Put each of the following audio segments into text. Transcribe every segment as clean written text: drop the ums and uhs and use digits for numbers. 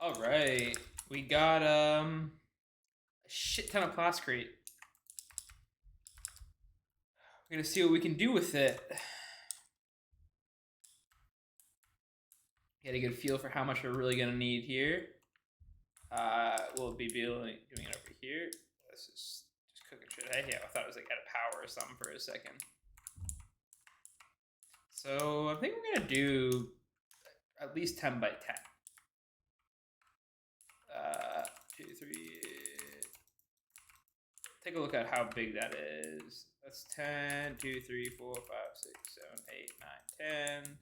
All right, we got a shit ton of plascrete. We're gonna see what we can do with it. Get a good feel for how much we're really gonna need here. We'll be doing it over here. Let's just cooking shit. Hey, yeah, I thought it was like out of power or something for a second. So I think we're gonna do at least 10 by 10. 2, 3. Take a look at how big that is. That's 10, 2, 3, 4, 5, 6, 7, 8, 9, 10.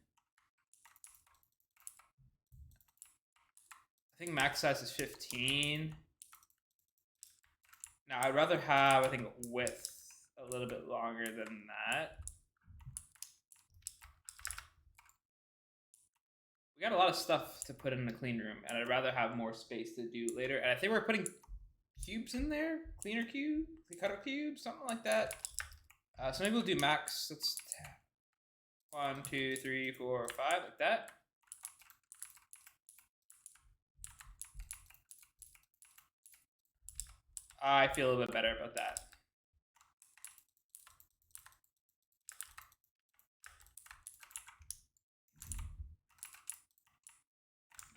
I think max size is 15. Now I'd rather have, I think, width a little bit longer than that. We got a lot of stuff to put in the clean room, and I'd rather have more space to do later. And I think we're putting cubes in there, cleaner cube, cutter cube, something like that. So maybe we'll do max. Let's 1, 2, 3, 4, 5, like that. I feel a little bit better about that.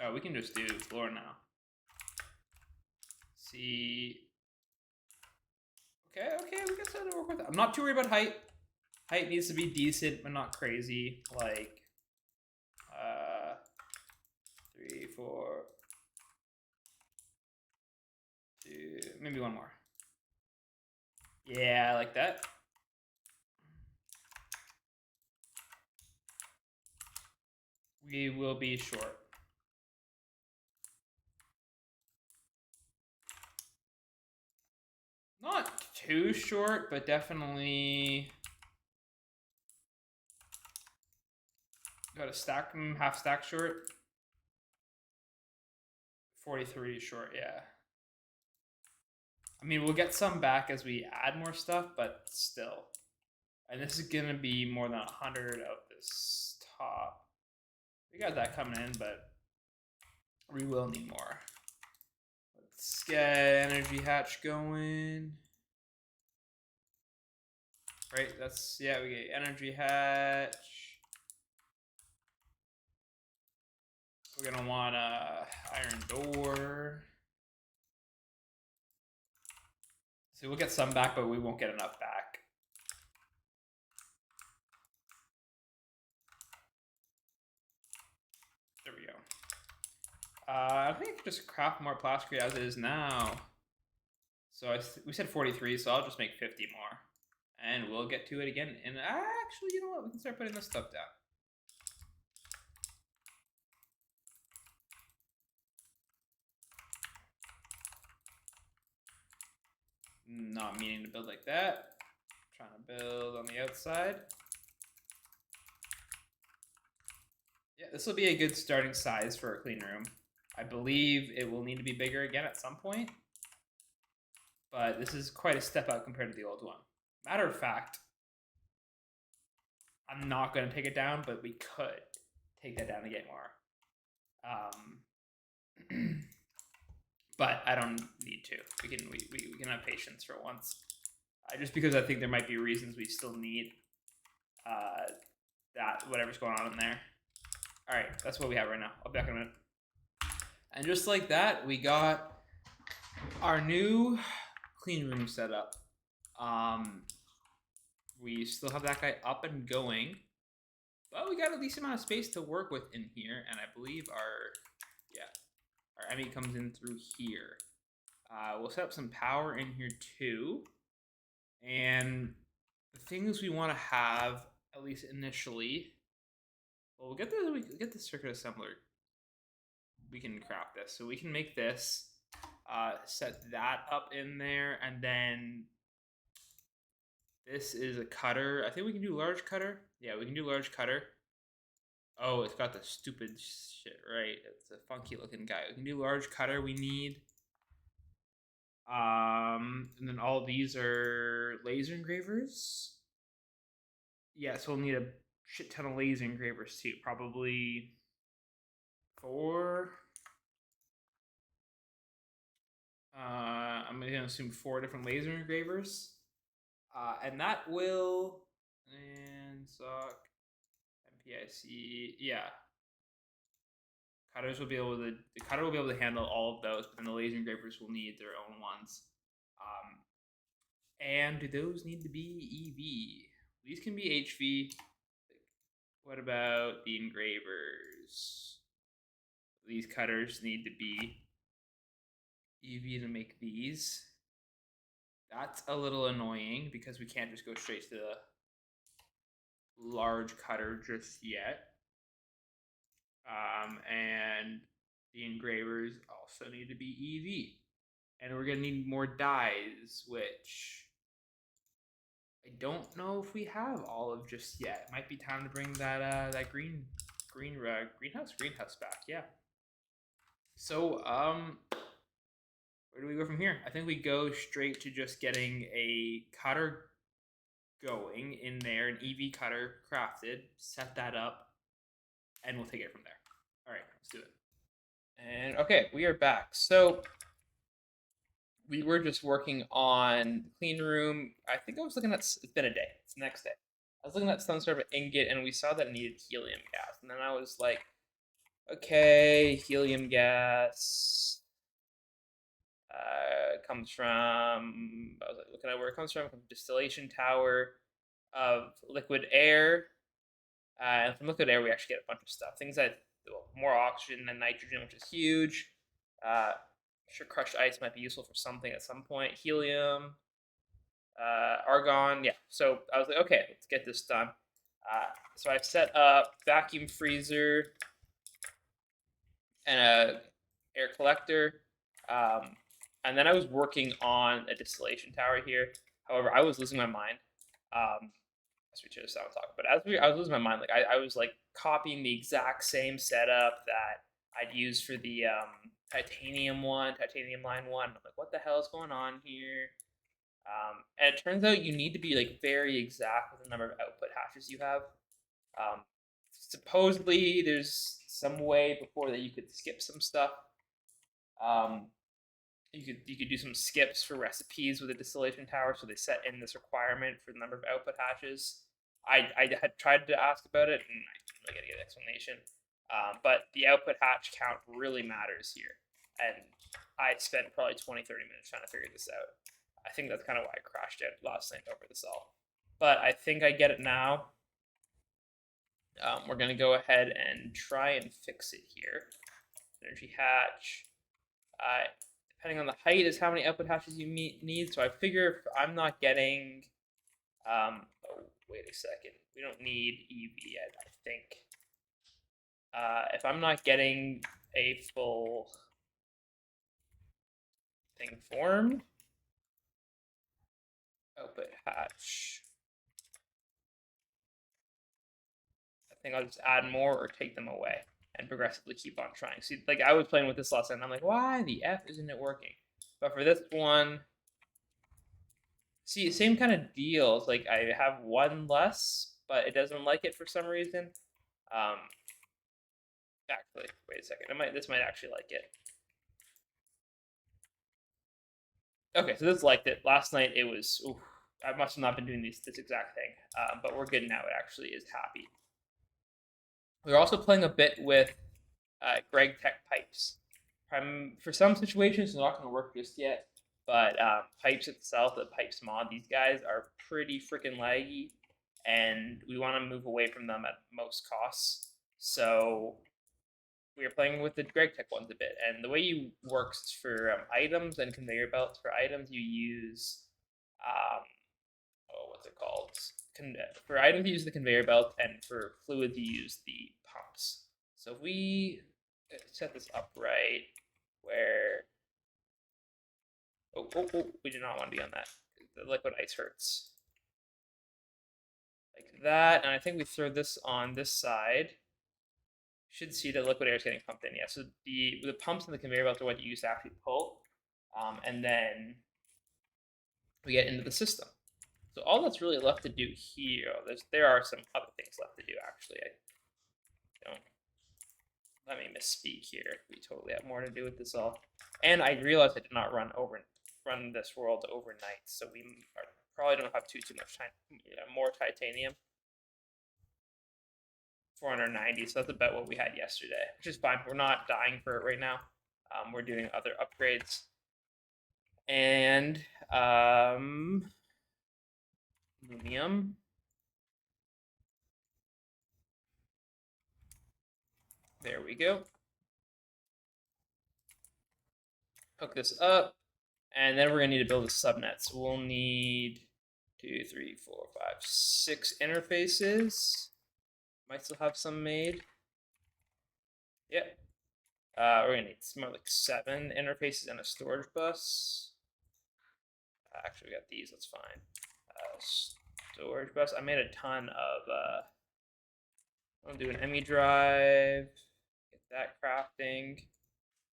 Oh, we can just do floor now. See. Okay, we got something to work with. I'm not too worried about height. Height needs to be decent, but not crazy. Like, 3, 4, 2, maybe one more. Yeah, I like that. We will be short. Not too short, but definitely got a stack, half stack short. 43 short, yeah. I mean, we'll get some back as we add more stuff, but still. And this is gonna be more than 100 of this top. We got that coming in, but we will need more. Let's get energy hatch going. Right, that's, yeah, we get energy hatch. We're gonna want a iron door. So we'll get some back, but we won't get enough back. There we go. I think I can just craft more plasticry as it is now. So we said 43, so I'll just make 50 more. And we'll get to it again. And actually, you know what? We can start putting this stuff down. Not meaning to build like that. Trying to build on the outside. Yeah, this will be a good starting size for a clean room. I believe it will need to be bigger again at some point. But this is quite a step up compared to the old one. Matter of fact, I'm not going to take it down, but we could take that down to get more. But I don't need to. We can have patience for once. Just because I think there might be reasons we still need that, whatever's going on in there. All right, that's what we have right now. I'll be back in a minute. And just like that, we got our new clean room set up. We still have that guy up and going, but we got a decent amount of space to work with in here, and I believe our ME comes in through here. We'll set up some power in here too, and the things we want to have, at least initially, well, we'll get the circuit assembler. We can craft this, so we can make this, set that up in there, and then this is a cutter. I think we can do large cutter. Yeah, we can do large cutter. Oh, it's got the stupid shit, right? It's a funky looking guy. We can do large cutter we need. And then all these are laser engravers. Yeah, so we'll need a shit ton of laser engravers too. Probably 4. I'm going to assume 4 different laser engravers. And that will, and sock, MPIC, yeah. Cutters will be able to, the cutter will be able to handle all of those, but then the laser engravers will need their own ones. And do those need to be EV? These can be HV. What about the engravers? These cutters need to be EV to make these. That's a little annoying because we can't just go straight to the large cutter just yet. And the engravers also need to be EV. And we're going to need more dies, which I don't know if we have all of just yet. It might be time to bring that that greenhouse back. Yeah. So where do we go from here? I think we go straight to just getting a cutter going in there, an EV cutter crafted, set that up, and we'll take it from there. All right, let's do it. And okay, we are back. So we were just working on the clean room. I think I was looking at, it's been a day, it's the next day. I was looking at some sort of ingot and we saw that it needed helium gas. And then I was like, okay, helium gas comes from, I was like looking at where it comes from distillation tower of liquid air. And from liquid air, we actually get a bunch of stuff. Things that, well, more oxygen than nitrogen, which is huge. I'm sure crushed ice might be useful for something at some point. Helium, argon, yeah. So I was like, okay, let's get this done. So I set up vacuum freezer and a air collector. And then I was working on a distillation tower here. However, I was losing my mind. As we just talk, but I was losing my mind. Like I was like copying the exact same setup that I'd use for the titanium line one. I'm like, what the hell is going on here? And it turns out you need to be like very exact with the number of output hashes you have. Supposedly, there's some way before that you could skip some stuff. You could do some skips for recipes with a distillation tower, so they set in this requirement for the number of output hashes. I had tried to ask about it, and I didn't really get an explanation. But the output hatch count really matters here, and I spent probably 20-30 minutes trying to figure this out. I think that's kind of why I crashed out last night over this all. But I think I get it now. We're going to go ahead and try and fix it here. Energy hatch. Depending on the height is how many output hashes you need. So I figure if I'm not getting, oh, wait a second. We don't need EV yet, I think. If I'm not getting a full thing formed, output hatch, I think I'll just add more or take them away and progressively keep on trying. See, like I was playing with this last night and I'm like, why the F isn't it working? But for this one, see, same kind of deal. It's like I have one less, but it doesn't like it for some reason. Actually, wait a second. This might actually like it. Okay, so this liked it. Last night it was, oof, I must have not been doing this exact thing, but we're good now. It actually is happy. We're also playing a bit with Greg Tech pipes. For some situations, it's not going to work just yet, but pipes itself, the pipes mod, these guys are pretty freaking laggy, and we want to move away from them at most costs. So we are playing with the Greg Tech ones a bit, and the way you works for items and conveyor belts. For items, you use what's it called? For items, you use the conveyor belt, and for fluids, you use the pumps. So if we set this up right, where we do not want to be on that. The liquid ice hurts. Like that, and I think we throw this on this side. Should see the liquid air is getting pumped in. Yeah, so the pumps and the conveyor belt are what you use to actually pull, and then we get into the system. So all that's really left to do here, there are some other things left to do actually. Don't let me misspeak here. We totally have more to do with this all. And I realized I did not run over run this world overnight, so we probably don't have too much time. More titanium. 490, so that's about what we had yesterday, which is fine. We're not dying for it right now. We're doing other upgrades. And aluminum. There we go. Hook this up, and then we're gonna need to build a subnet. So we'll need 2, 3, 4, 5, 6 interfaces. Might still have some made. Yep. We're gonna need more like 7 interfaces and a storage bus. Actually, we got these. That's fine. Storage bus. I made a ton of. I'll do an ME drive. Get that crafting,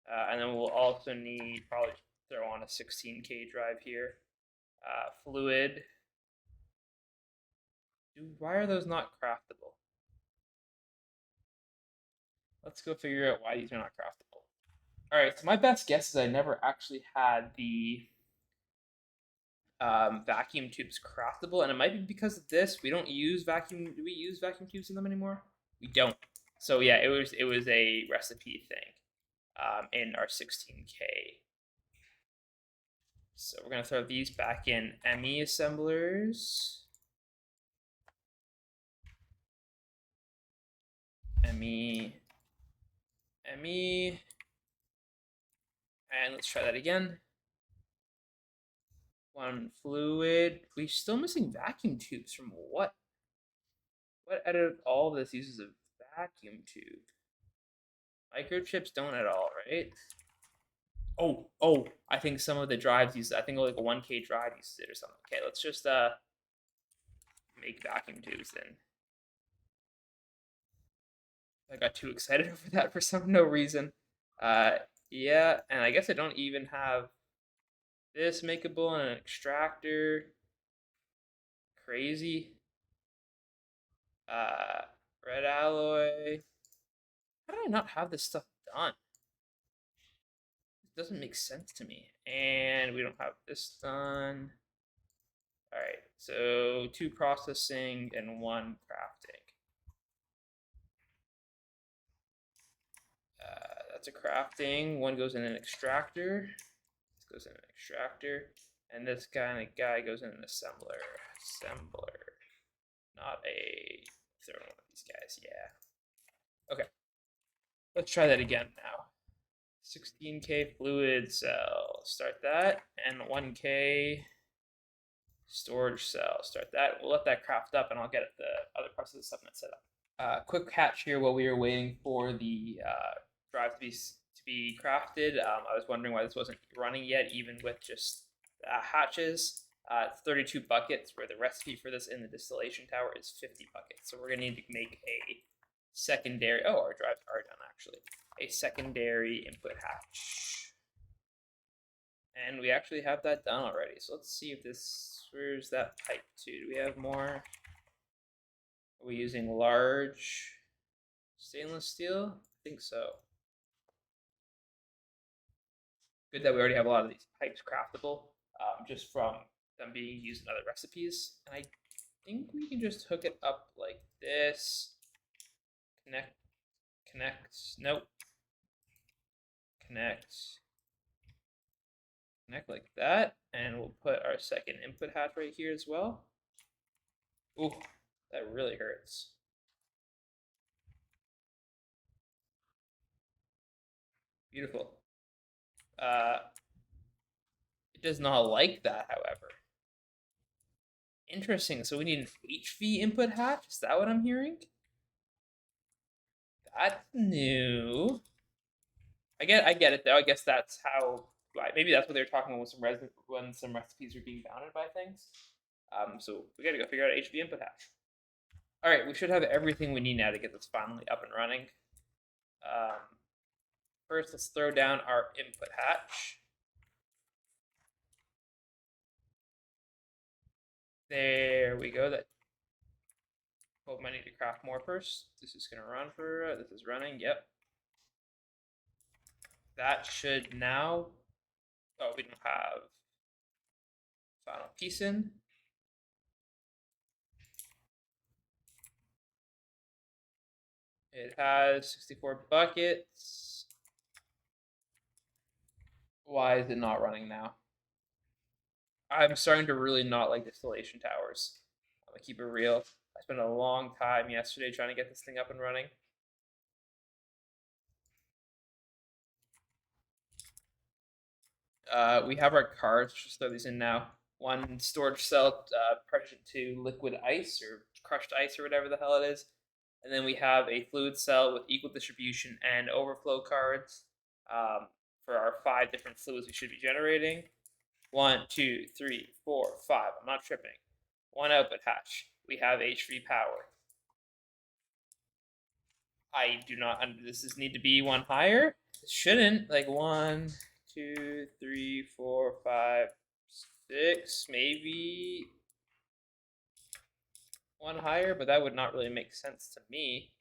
and then we'll also need probably throw on a 16K drive here. Fluid. Why are those not craftable? Let's go figure out why these are not craftable. All right, so my best guess is I never actually had the vacuum tubes craftable, and it might be because of this. We don't use vacuum. Do we use vacuum tubes in them anymore? We don't. So yeah, it was a recipe thing in our 16K. So we're gonna throw these back in ME assemblers. ME. And let's try that again. 1 fluid. We're still missing vacuum tubes from what? What out of all of this uses a vacuum tube? Microchips don't at all, right? Oh, I think some of the drives use it. I think like a 1K drive uses it or something. Okay, let's just make vacuum tubes then. I got too excited over that for no reason. Yeah, and I guess I don't even have this makeable and an extractor. Crazy. Red alloy. How did I not have this stuff done? It doesn't make sense to me. And we don't have this done. All right, so 2 processing and 1 crafting. That's a crafting. 1 goes in an extractor. This goes in an extractor. And this kind of guy goes in an assembler. Not a third one of these guys, yeah. Okay. Let's try that again now. 16K fluid cell. Start that. And 1K storage cell. Start that. We'll let that craft up and I'll get the other parts of the subnet set up. Quick hatch here while we were waiting for the drive to be crafted. I was wondering why this wasn't running yet, even with just hatches. 32 buckets, where the recipe for this in the distillation tower is 50 buckets. So we're gonna need to make a secondary. Oh, our drives are done actually. A secondary input hatch, and we actually have that done already. So let's see if this. Where's that pipe to? Do we have more? Are we using large stainless steel? I think so. Good that we already have a lot of these pipes craftable, just from them being used in other recipes. And I think we can just hook it up like this. Connect. Nope. Connect like that, and we'll put our second input hatch right here as well. Ooh, that really hurts. Beautiful. It does not like that, however. Interesting. So we need an HV input hatch. Is that what I'm hearing? That's new. I get it though. I guess that's how. Maybe that's what they were talking about when some recipes are being bounded by things. So we got to go figure out HV input hatch. All right, we should have everything we need now to get this finally up and running. First, let's throw down our input hatch. There we go. That. Hope I need to craft more first. This is gonna run for. This is running. Yep. That should now. Oh, we don't have Final piece in. It has 64 buckets. Why is it not running now? I'm starting to really not like distillation towers. I'm gonna keep it real. I spent a long time yesterday trying to get this thing up and running. We have our cards. Just throw these in now. One storage cell, pressure to liquid ice or crushed ice or whatever the hell it is. And then we have a fluid cell with equal distribution and overflow cards for our 5 different fluids we should be generating. 1, 2, 3, 4, 5. I'm not tripping. 1 output hatch. We have HV power. I do not. This is need to be one higher. It shouldn't. Like 1, 2, 3, 4, 5, 6, maybe one higher, but that would not really make sense to me.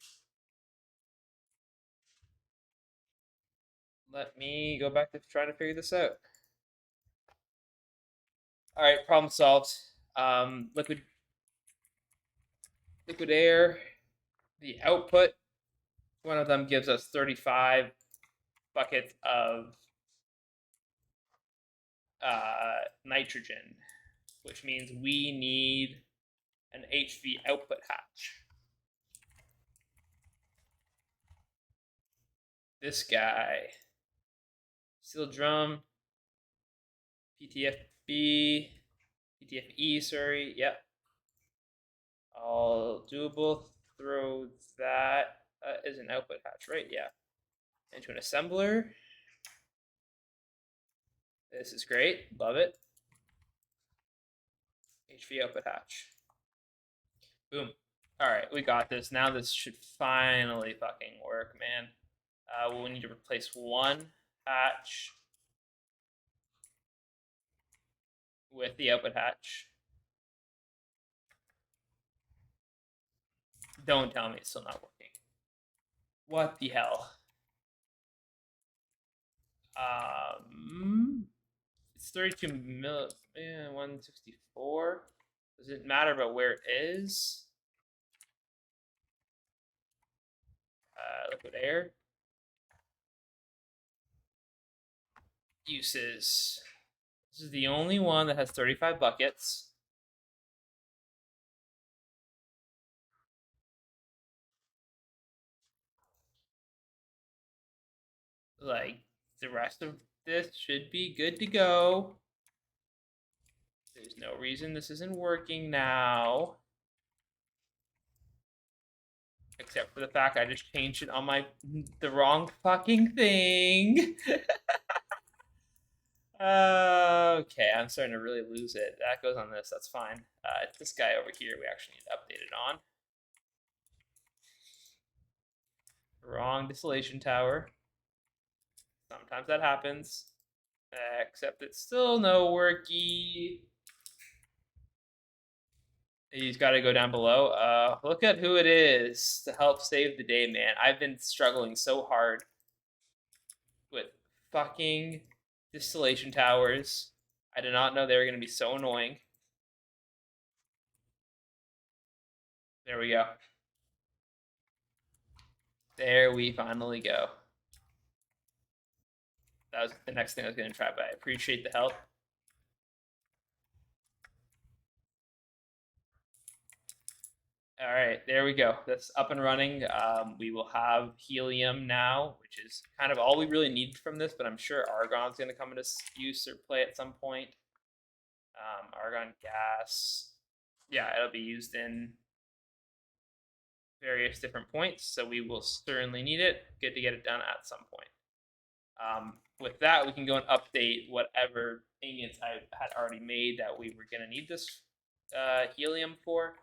Let me go back to trying to figure this out. All right, problem solved. Liquid air. The output. One of them gives us 35 buckets of nitrogen, which means we need an HV output hatch. This guy. Steel drum. PTFE, sorry, yep. All doable. Throw that as an output hatch, right? Yeah. Into an assembler. This is great. Love it. HV output hatch. Boom. All right, we got this. Now this should finally fucking work, man. Well, we need to replace one hatch with the output hatch. Don't tell me it's still not working. What the hell? It's 32 million, 164. Does it matter about where it is? Liquid air. Uses. This is the only one that has 35 buckets. Like, the rest of this should be good to go. There's no reason this isn't working now. Except for the fact I just changed it on the wrong fucking thing. Okay, I'm starting to really lose it. That goes on this, that's fine. It's this guy over here we actually need to update it on. Wrong distillation tower. Sometimes that happens. Except it's still no worky. He's got to go down below. Look at who it is to help save the day, man. I've been struggling so hard with fucking distillation towers. I did not know they were going to be so annoying. There we go. There we finally go. That was the next thing I was going to try, but I appreciate the help. All right, there we go. That's up and running. We will have helium now, which is kind of all we really need from this, but I'm sure argon's going to come into use or play at some point. Argon gas. Yeah, it'll be used in various different points, so we will certainly need it. Good to get it done at some point. With that, we can go and update whatever ingots I had already made that we were going to need this helium for.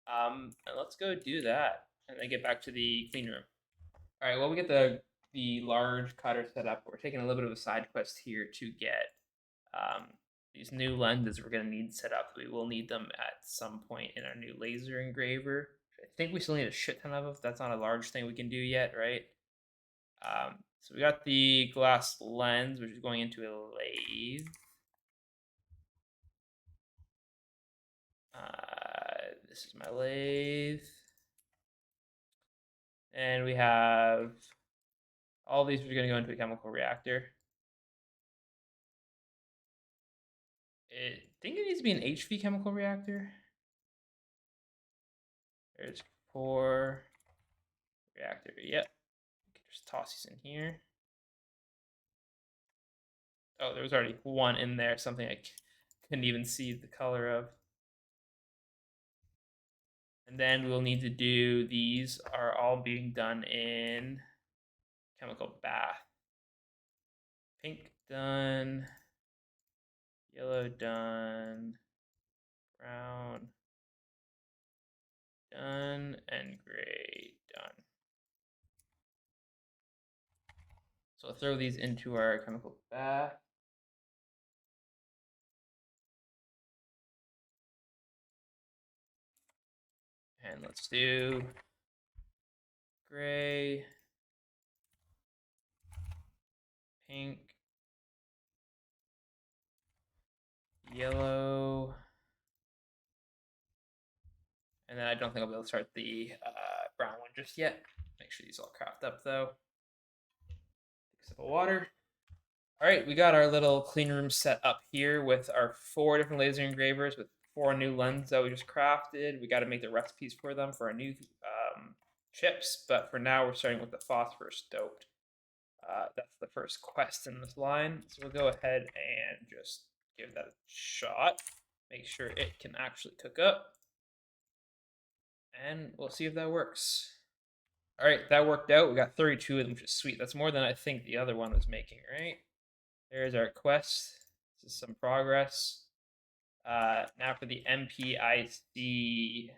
And let's go do that and then get back to the clean room. All right, well, we get the large cutter set up. We're taking a little bit of a side quest here to get these new lenses we're going to need set up. We will need them at some point in our new laser engraver. I think we still need a shit ton of them. That's not a large thing we can do yet, right? So we got the glass lens, which is going into a lathe. This is my lathe. And we have all these are going to go into a chemical reactor. I think it needs to be an HV chemical reactor. There's 4 reactor. Yep. We can just toss these in here. Oh, there was already one in there, something I couldn't even see the color of. And then we'll need to do, these are all being done in chemical bath. Pink done, yellow done, brown done, and gray done. So I'll throw these into our chemical bath. And let's do gray, pink, yellow, and then I don't think I'll be able to start the brown one just yet. Make sure these all craft up though. Take a sip of water. All right, we got our little clean room set up here with our 4 different laser engravers with 4 new lenses that we just crafted. We got to make the recipes for them for our new chips, but for now we're starting with the phosphorus doped. That's the first quest in this line, so we'll go ahead and just give that a shot. Make sure it can actually cook up, and we'll see if that works. All right, that worked out. We got 32 of them, which is sweet. That's more than I think the other one was making, right? There's our quest. This is some progress. Now for the MPIC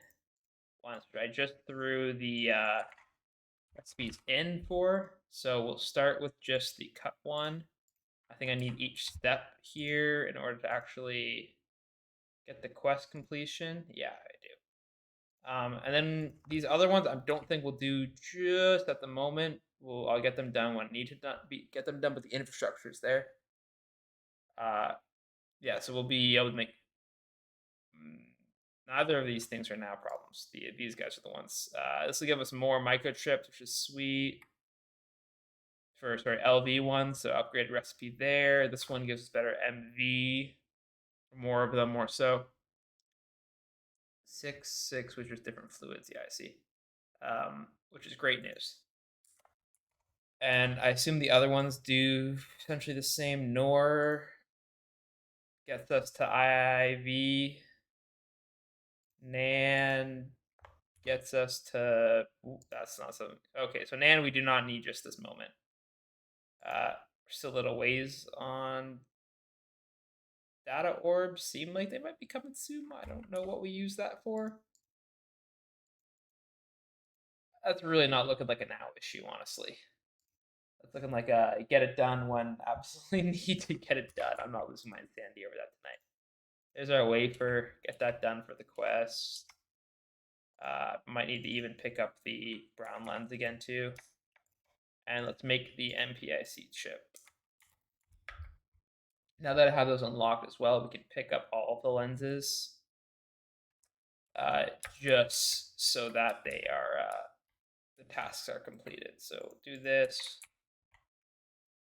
ones, which I just threw the recipes in for. So we'll start with just the cut one. I think I need each step here in order to actually get the quest completion. Yeah, I do. And then these other ones I don't think we'll do just at the moment. I'll get them done when I need to get them done, but the infrastructure is there. Yeah, so we'll be able to make. Neither of these things are now problems. These guys are the ones. This will give us more microchips, which is sweet. For LV one, so upgrade recipe there. This one gives us better MV. More of them, more so. 6, which is different fluids. Yeah, I see. Which is great news. And I assume the other ones do essentially the same. NOR gets us to IIV. NAN gets us to. Ooh, that's not something. Okay, so NAN we do not need just this moment. We're still a little ways on data orbs. Seem like they might be coming soon. I don't know what we use that for. That's really not looking like a now issue, honestly. That's looking like a get it done when absolutely need to get it done. I'm not losing my insanity over that tonight. There's our wafer. Get that done for the quest. Might need to even pick up the brown lens again too. And let's make the MPIC chip. Now that I have those unlocked as well, we can pick up all the lenses. Just so that they are the tasks are completed. So do this.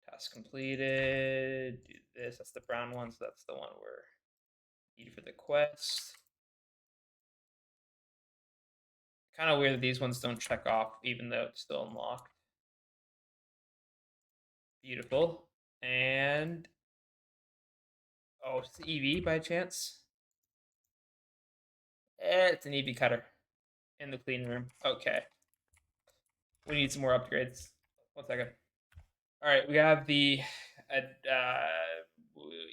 Task completed. Do this. That's the brown one, so that's the one we're needed for the quest. Kind of weird that these ones don't check off, even though it's still unlocked. Beautiful. And oh, it's the EV by chance. It's an EV cutter in the clean room. Okay. We need some more upgrades. 1 second. All right, we have the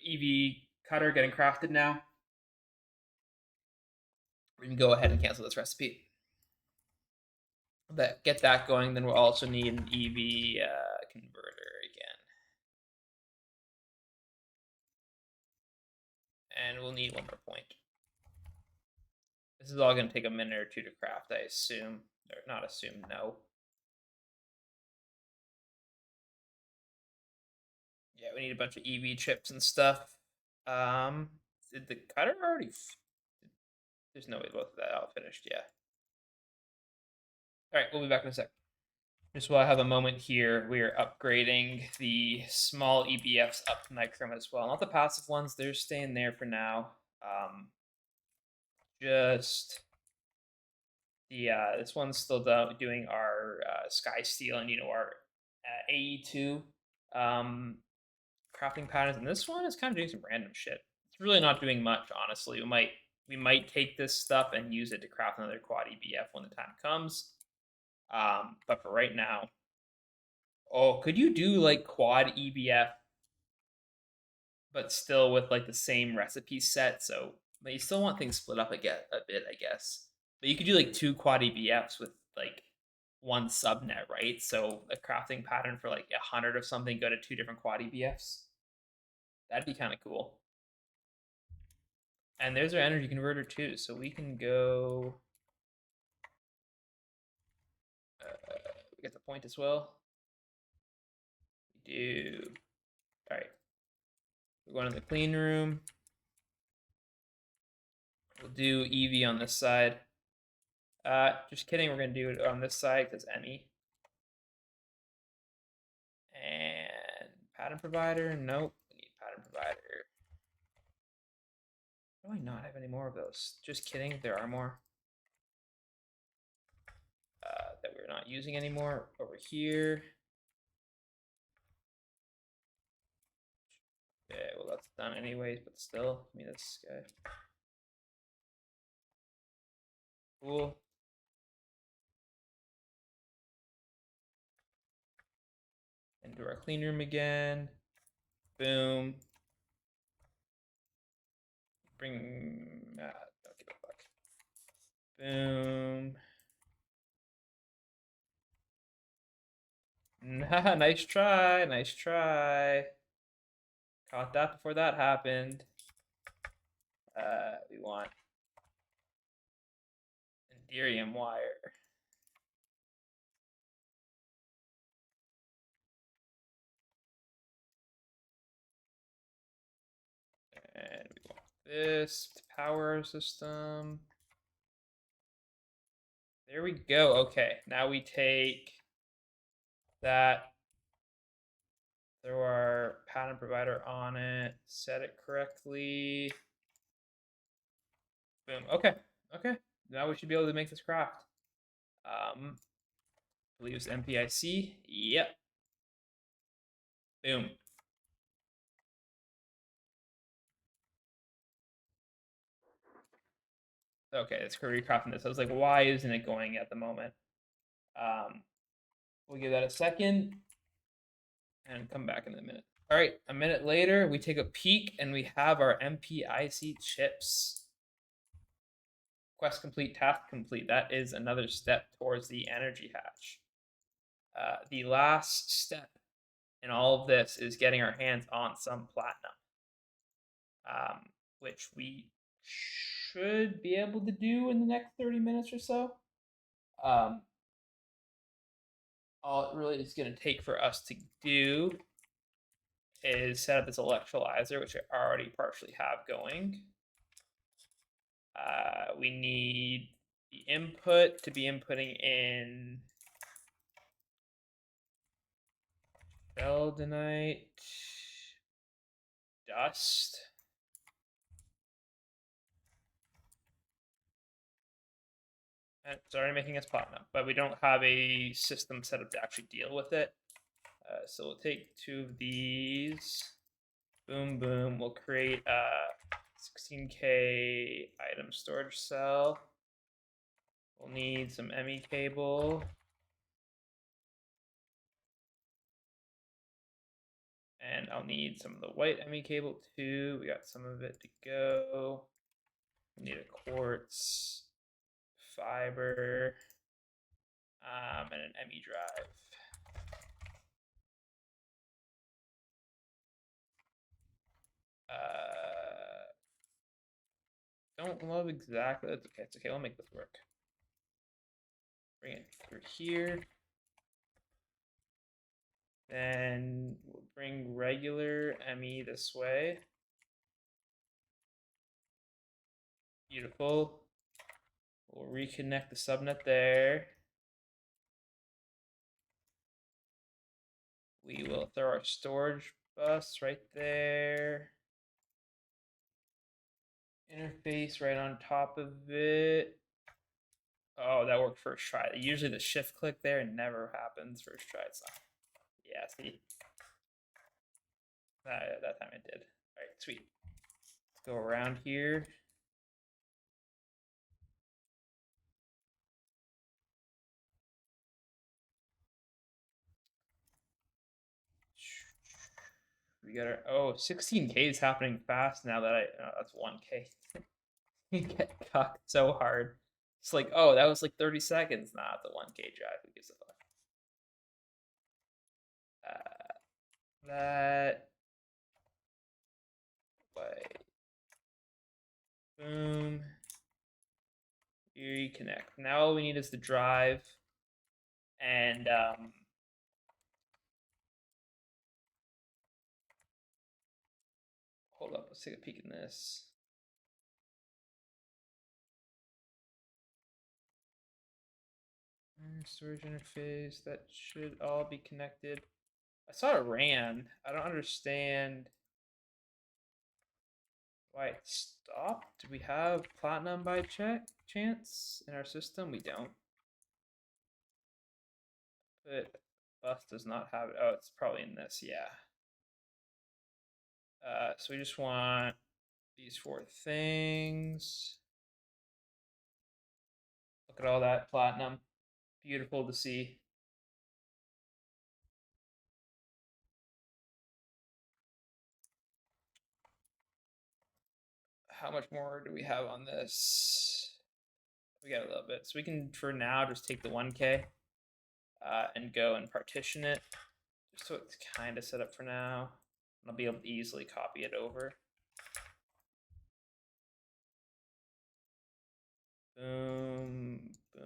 EV cutter getting crafted now. We can go ahead and cancel this recipe. Get that going, then we'll also need an EV converter again. And we'll need 1 more point. This is all going to take a minute or 2 to craft, I assume. Or not assume, no. Yeah, we need a bunch of EV chips and stuff. Did the cutter already? There's no way both of that out finished. Yeah. All right, we'll be back in a sec. Just while I have a moment here, we are upgrading the small EBFs up to nichrome as well. Not the passive ones; they're staying there for now. Just the this one's still doing our sky steel and our AE2 crafting patterns, and this one is kind of doing some random shit. It's really not doing much, honestly. We might take this stuff and use it to craft another quad EBF when the time comes. But for right now, oh, could you do like quad EBF, but still with like the same recipe set? So, but you still want things split up a bit, I guess. But you could do like 2 quad EBFs with like one subnet, right? So a crafting pattern for like 100 of something go to 2 different quad EBFs. That'd be kind of cool. And there's our energy converter too, so we can go. We get the point as well. We do. All right. We're going to the clean room. We'll do EV on this side. Just kidding. We're going to do it on this side because ME. And pattern provider. Nope. We need pattern provider. Why do I not have any more of those? Just kidding. There are more. That we're not using anymore. Over here. Okay, well that's done anyways, but still, give me this guy. Cool. Into our clean room again. Boom. Bring. Don't give a fuck. Boom. Nice try. Nice try. Caught that before that happened. We want Enderium wire. And we want this to power our system. There we go. Okay, now we take that, throw our pattern provider on it, set it correctly. Boom. Okay. Okay. Now we should be able to make this craft. I believe it's MPIC. Yep. Boom. Okay, it's recrafting this. I was like, why isn't it going at the moment? We'll give that a second and come back in a minute. All right, a minute later, we take a peek and we have our MPIC chips. Quest complete, task complete. That is another step towards the energy hatch. The last step in all of this is getting our hands on some platinum, which we should be able to do in the next 30 minutes or so. All it really is going to take for us to do is set up this electrolyzer, which I already partially have going. We need the input to be inputting in Beldenite, dust. And it's already making us platinum, but we don't have a system set up to actually deal with it. So we'll take 2 of these. Boom, boom. We'll create a 16K item storage cell. We'll need some ME cable. And I'll need some of the white ME cable too. We got some of it to go. We need a quartz, fiber, and an ME drive. Don't love exactly. That's okay. It's okay. We'll make this work. Bring it through here. Then we'll bring regular ME this way. Beautiful. We'll reconnect the subnet there. We will throw our storage bus right there. Interface right on top of it. Oh, that worked first try. Usually the shift click there never happens first try. It's not. Yeah, see. That time it did. All right, sweet. Let's go around here. We got our 16K is happening fast now that that's 1K. You get cocked so hard. It's like, oh, that was like 30 seconds. Nah, it's a 1K drive. Who gives a fuck? That way. Boom. Reconnect. Now all we need is the drive and hold up, let's take a peek in this. Storage interface, that should all be connected. I saw it ran. I don't understand why it stopped. Do we have platinum by chance in our system? We don't. But bus does not have it. Oh, it's probably in this, yeah. So we just want these 4 things. Look at all that platinum. Beautiful to see. How much more do we have on this? We got a little bit. So we can, for now, just take the 1K and go and partition it. Just so it's kind of set up for now. I'll be able to easily copy it over. Boom, boom.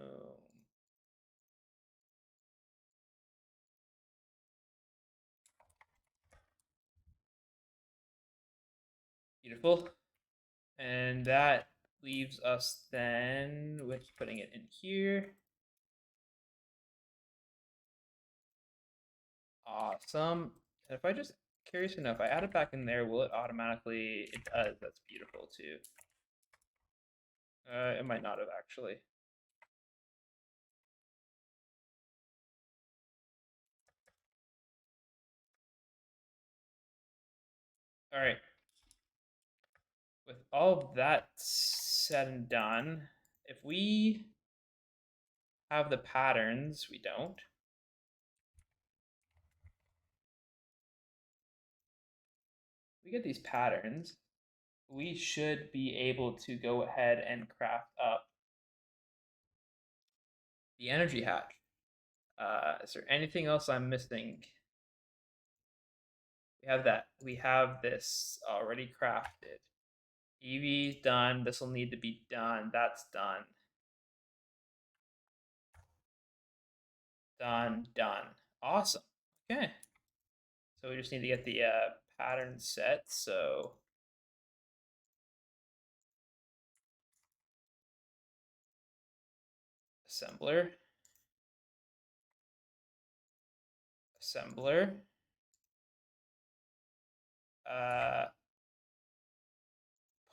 Beautiful. And that leaves us then with putting it in here. Awesome. And if I just, curious enough, I add it back in there, will it automatically, it does, that's beautiful too. It might not have actually. All right. With all of that said and done, if we have the patterns, we don't. We get these patterns, we should be able to go ahead and craft up the energy hatch. Is there anything else I'm missing? We have that. We have this already crafted. EV's done. This will need to be done. That's done. Done. Awesome. Okay. So we just need to get the pattern set. So assembler.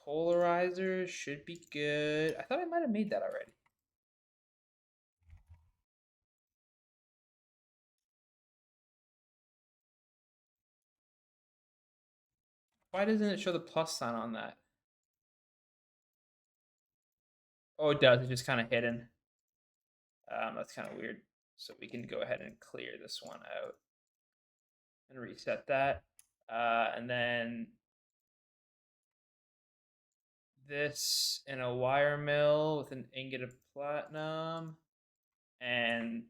Polarizer should be good. I thought I might have made that already. Why doesn't it show the plus sign on that? Oh, it does. It's just kind of hidden. That's kind of weird. So we can go ahead and clear this one out and reset that. And then this in a wire mill with an ingot of platinum and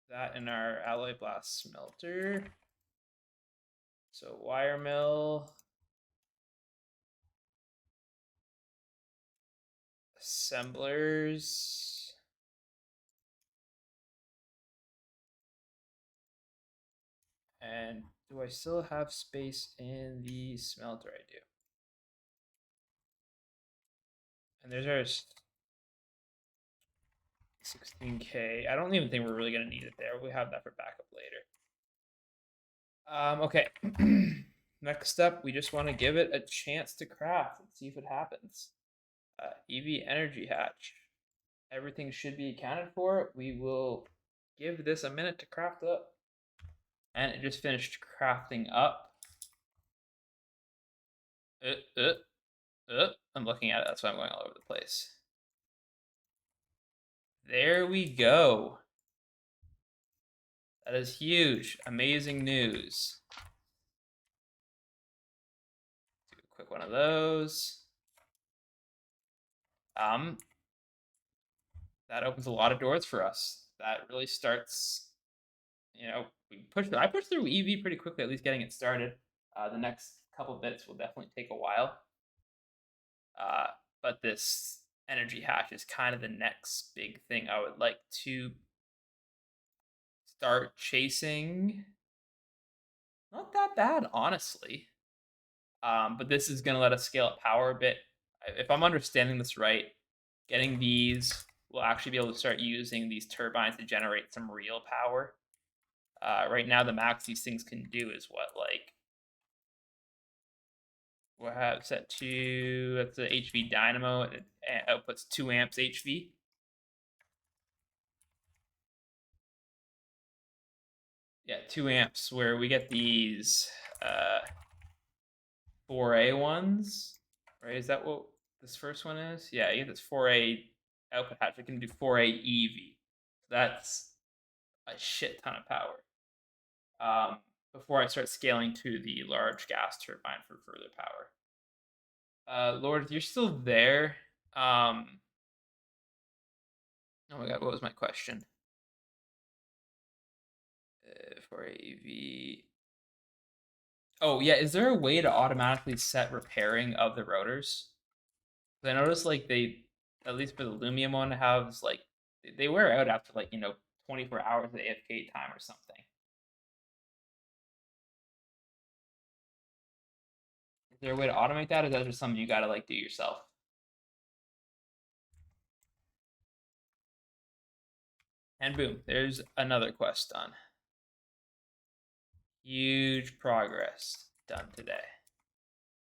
that in our alloy blast smelter. So wire mill, assemblers, and do I still have space in the smelter? I do. And there's our 16K. I don't even think we're really gonna need it there. We have that for backup later. Okay. Next up, we just want to give it a chance to craft and see if it happens. EV energy hatch. Everything should be accounted for. We will give this a minute to craft up. And it just finished crafting up. I'm looking at it, that's why I'm going all over the place. There we go. That is huge. Amazing news. Do a quick one of those. That opens a lot of doors for us. That really starts, I pushed through EV pretty quickly, at least getting it started. The next couple bits will definitely take a while. But this energy hash is kind of the next big thing I would like to start chasing. Not that bad, honestly. But this is going to let us scale up power a bit. If I'm understanding this right, getting these, we'll actually be able to start using these turbines to generate some real power. Right now, the max these things can do is what, like, we'll have set to, that's the HV dynamo, it outputs 2 amps HV. Yeah, 2 amps, where we get these 4A ones, right? Is that what this first one is? Yeah, you get this 4A output hatch. We can do 4A EV. That's a shit ton of power. Before I start scaling to the large gas turbine for further power. Lord, you're still there. Oh my god, what was my question? For AV. Oh yeah, is there a way to automatically set repairing of the rotors? I noticed like they, at least for the Lumium one, have like they wear out after 24 hours of AFK time or something. Is there a way to automate that, or is that just something you gotta like do yourself? And boom, there's another quest done. Huge progress done today.